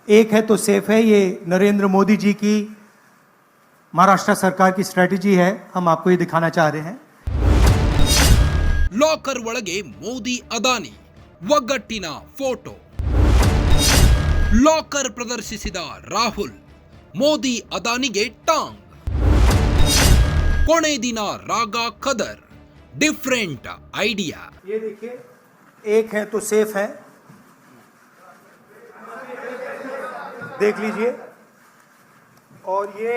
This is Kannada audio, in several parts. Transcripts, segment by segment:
एक है तो सेफ है, ये नरेंद्र मोदी जी की महाराष्ट्र सरकार की स्ट्रेटजी है। हम आपको ये दिखाना चाह रहे हैं। ಲಾಕರ್ ಒಳಗೆ ಮೋದಿ ಅದಾನಿ ಒಗ್ಗಟ್ಟಿನ ಫೋಟೋ. ಲಾಕರ್ ಪ್ರದರ್ಶಿಸಿದ ರಾಹುಲ್, ಮೋದಿ ಅದಾನಿಗೆ ಟಾಂಗ್. ಕೊನೆ ದಿನ ರಾಗ ಖದರ್, ಡಿಫರೆಂಟ್ ಐಡಿಯಾ. ये देखिए, एक है तो सेफ है, देख लीजिए। और ये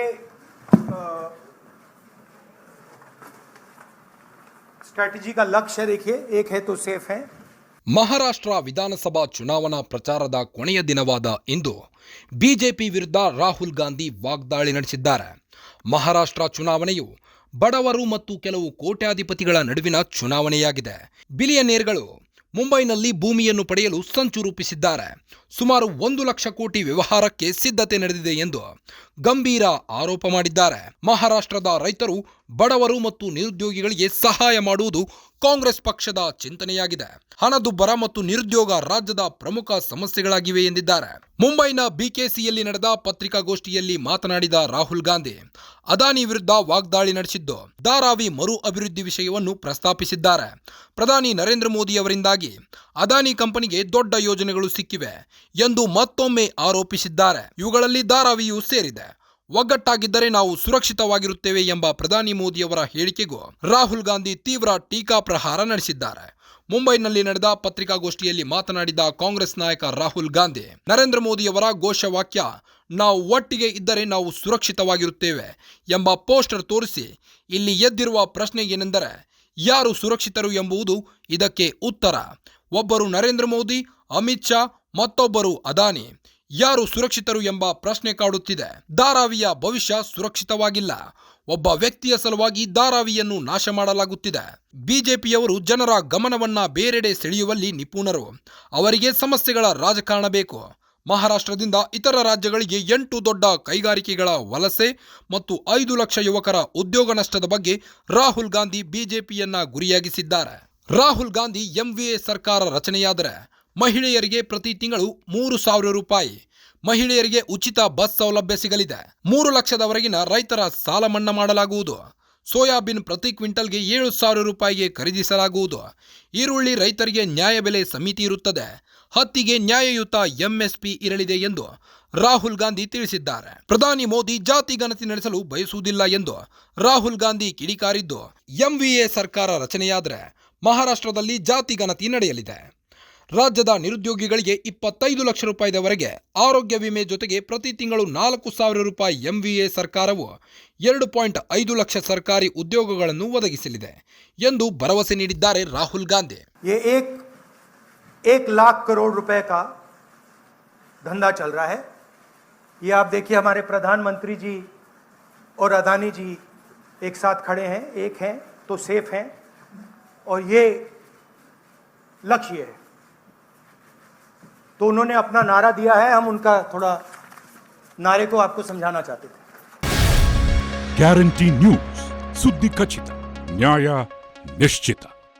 स्ट्रैटेजी का लक्ष्य देखिए, एक है तो सेफ है. ಮಹಾರಾಷ್ಟ್ರ ವಿಧಾನಸಭಾ ಚುನಾವಣಾ ಪ್ರಚಾರದ ಕೊನೆಯ ದಿನವಾದ ಇಂದು ಬಿಜೆಪಿ ವಿರುದ್ಧ ರಾಹುಲ್ ಗಾಂಧಿ ವಾಗ್ದಾಳಿ ನಡೆಸಿದ್ದಾರೆ. ಮಹಾರಾಷ್ಟ್ರ ಚುನಾವಣೆಯು ಬಡವರು ಮತ್ತು ಕೆಲವು ಕೋಟ್ಯಾಧಿಪತಿಗಳ ನಡುವಿನ ಚುನಾವಣೆಯಾಗಿದೆ. ಬಿಲಿಯನೇರ್ಗಳು ಮುಂಬೈನಲ್ಲಿ ಭೂಮಿಯನ್ನು ಪಡೆಯಲು ಸಂಚು ರೂಪಿಸಿದ್ದಾರೆ. ಸುಮಾರು 1 ಲಕ್ಷ ಕೋಟಿ ವ್ಯವಹಾರಕ್ಕೆ ಸಿದ್ಧತೆ ನಡೆದಿದೆ ಎಂದು ಗಂಭೀರ ಆರೋಪ ಮಾಡಿದ್ದಾರೆ. ಮಹಾರಾಷ್ಟ್ರದ ರೈತರು, ಬಡವರು ಮತ್ತು ನಿರುದ್ಯೋಗಿಗಳಿಗೆ ಸಹಾಯ ಮಾಡುವುದು ಕಾಂಗ್ರೆಸ್ ಪಕ್ಷದ ಚಿಂತನೆಯಾಗಿದೆ. ಹಣದುಬ್ಬರ ಮತ್ತು ನಿರುದ್ಯೋಗ ರಾಜ್ಯದ ಪ್ರಮುಖ ಸಮಸ್ಯೆಗಳಾಗಿವೆ ಎಂದಿದ್ದಾರೆ. ಮುಂಬೈನ ಬಿಕೆಸಿಯಲ್ಲಿ ನಡೆದ ಪತ್ರಿಕಾಗೋಷ್ಠಿಯಲ್ಲಿ ಮಾತನಾಡಿದ ರಾಹುಲ್ ಗಾಂಧಿ, ಅದಾನಿ ವಿರುದ್ಧ ವಾಗ್ದಾಳಿ ನಡೆಸಿದ್ದು ಧಾರಾವಿ ಮರು ಅಭಿವೃದ್ಧಿ ವಿಷಯವನ್ನು ಪ್ರಸ್ತಾಪಿಸಿದ್ದಾರೆ. ಪ್ರಧಾನಿ ನರೇಂದ್ರ ಮೋದಿ ಅವರಿಂದಾಗಿ ಅದಾನಿ ಕಂಪನಿಗೆ ದೊಡ್ಡ ಯೋಜನೆಗಳು ಸಿಕ್ಕಿವೆ ಎಂದು ಮತ್ತೊಮ್ಮೆ ಆರೋಪಿಸಿದ್ದಾರೆ. ಇವುಗಳಲ್ಲಿ ಧಾರಾವಿಯೂ ಸೇರಿದೆ. ಒಗ್ಗಟ್ಟಾಗಿದ್ದರೆ ನಾವು ಸುರಕ್ಷಿತವಾಗಿರುತ್ತೇವೆ ಎಂಬ ಪ್ರಧಾನಿ ಮೋದಿಯವರ ಹೇಳಿಕೆಗೂ ರಾಹುಲ್ ಗಾಂಧಿ ತೀವ್ರ ಟೀಕಾಪ್ರಹಾರ ನಡೆಸಿದ್ದಾರೆ. ಮುಂಬೈನಲ್ಲಿ ನಡೆದ ಪತ್ರಿಕಾಗೋಷ್ಠಿಯಲ್ಲಿ ಮಾತನಾಡಿದ ಕಾಂಗ್ರೆಸ್ ನಾಯಕ ರಾಹುಲ್ ಗಾಂಧಿ, ನರೇಂದ್ರ ಮೋದಿಯವರ ಘೋಷವಾಕ್ಯ ನಾವು ಒಟ್ಟಿಗೆ ಇದ್ದರೆ ನಾವು ಸುರಕ್ಷಿತವಾಗಿರುತ್ತೇವೆ ಎಂಬ ಪೋಸ್ಟರ್ ತೋರಿಸಿ, ಇಲ್ಲಿ ಎದ್ದಿರುವ ಪ್ರಶ್ನೆ ಏನೆಂದರೆ ಯಾರು ಸುರಕ್ಷಿತರು ಎಂಬುದು ಇದಕ್ಕೆ ಉತ್ತರ. ಒಬ್ಬರು ನರೇಂದ್ರ ಮೋದಿ, ಅಮಿತ್ ಶಾ, ಮತ್ತೊಬ್ಬರು ಅದಾನಿ. ಯಾರು ಸುರಕ್ಷಿತರು ಎಂಬ ಪ್ರಶ್ನೆ ಕಾಡುತ್ತಿದೆ. ಧಾರಾವಿಯ ಭವಿಷ್ಯ ಸುರಕ್ಷಿತವಾಗಿಲ್ಲ. ಒಬ್ಬ ವ್ಯಕ್ತಿಯ ಸಲುವಾಗಿ ಧಾರಾವಿಯನ್ನು ನಾಶ ಮಾಡಲಾಗುತ್ತಿದೆ. ಬಿಜೆಪಿಯವರು ಜನರ ಗಮನವನ್ನ ಬೇರೆಡೆ ಸೆಳೆಯುವಲ್ಲಿ ನಿಪುಣರು. ಅವರಿಗೆ ಸಮಸ್ಯೆಗಳ ರಾಜಕಾರಣ ಬೇಕು. ಮಹಾರಾಷ್ಟ್ರದಿಂದ ಇತರ ರಾಜ್ಯಗಳಿಗೆ 8 ದೊಡ್ಡ ಕೈಗಾರಿಕೆಗಳ ವಲಸೆ ಮತ್ತು 5 ಲಕ್ಷ ಯುವಕರ ಉದ್ಯೋಗ ನಷ್ಟದ ಬಗ್ಗೆ ರಾಹುಲ್ ಗಾಂಧಿ ಬಿಜೆಪಿಯನ್ನ ಗುರಿಯಾಗಿಸಿದ್ದಾರೆ. ರಾಹುಲ್ ಗಾಂಧಿ ಎಂವಿಎ ಸರ್ಕಾರ ರಚನೆಯಾದರೆ ಮಹಿಳೆಯರಿಗೆ ಪ್ರತಿ ತಿಂಗಳು 3,000 ರೂಪಾಯಿ, ಮಹಿಳೆಯರಿಗೆ ಉಚಿತ ಬಸ್ ಸೌಲಭ್ಯ ಸಿಗಲಿದೆ. 3 ಲಕ್ಷದವರೆಗಿನ ರೈತರ ಸಾಲ ಮನ್ನಾ ಮಾಡಲಾಗುವುದು. ಸೋಯಾಬೀನ್ ಪ್ರತಿ ಕ್ವಿಂಟಲ್ಗೆ 7,000 ರೂಪಾಯಿಗೆ ಖರೀದಿಸಲಾಗುವುದು. ಈರುಳ್ಳಿ ರೈತರಿಗೆ ನ್ಯಾಯಬೆಲೆ ಸಮಿತಿ ಇರುತ್ತದೆ. ಹತ್ತಿಗೆ ನ್ಯಾಯಯುತ ಎಂಎಸ್ಪಿ ಇರಲಿದೆ ಎಂದು ರಾಹುಲ್ ಗಾಂಧಿ ತಿಳಿಸಿದ್ದಾರೆ. ಪ್ರಧಾನಿ ಮೋದಿ ಜಾತಿ ಗಣತಿ ನಡೆಸಲು ಬಯಸುವುದಿಲ್ಲ ಎಂದು ರಾಹುಲ್ ಗಾಂಧಿ ಕಿಡಿಕಾರಿದ್ದು, ಎಂವಿಎ ಸರ್ಕಾರ ರಚನೆಯಾದರೆ ಮಹಾರಾಷ್ಟ್ರದಲ್ಲಿ ಜಾತಿ ಗಣತಿ ನಡೆಯಲಿದೆ. ರಾಜ್ಯದ ನಿರುದ್ಯೋಗಿಗಳಿಗೆ 25 ಲಕ್ಷ ರೂಪಾಯಿವರೆಗೆ ಆರೋಗ್ಯ ವಿಮೆ ಜೊತೆಗೆ ಪ್ರತಿ ತಿಂಗಳು 4,000 ರೂಪಾಯಿ ಎಂವಿಎ ಸರ್ಕಾರವು 2.5 ಲಕ್ಷ ಸರ್ಕಾರಿ ಉದ್ಯೋಗಗಳನ್ನು ಒದಗಿಸಲಿದೆ ಎಂದು ಭರವಸೆ ನೀಡಿದ್ದಾರೆ ರಾಹುಲ್ ಗಾಂಧಿ. एक लाख करोड़ रुपए का धंधा चल रहा है। ये आप देखिए, हमारे प्रधानमंत्री जी और अदानी जी एक साथ खड़े हैं, एक हैं तो सेफ हैं, और ये लक्ष्य है। तो उन्होंने अपना नारा दिया है, हम उनका थोड़ा नारे को आपको समझाना चाहते थे. ಗ್ಯಾರಂಟಿ ನ್ಯೂಸ್, ಸುದ್ದಿ ಖಚಿತ, ನ್ಯಾಯ ನಿಶ್ಚಿತ.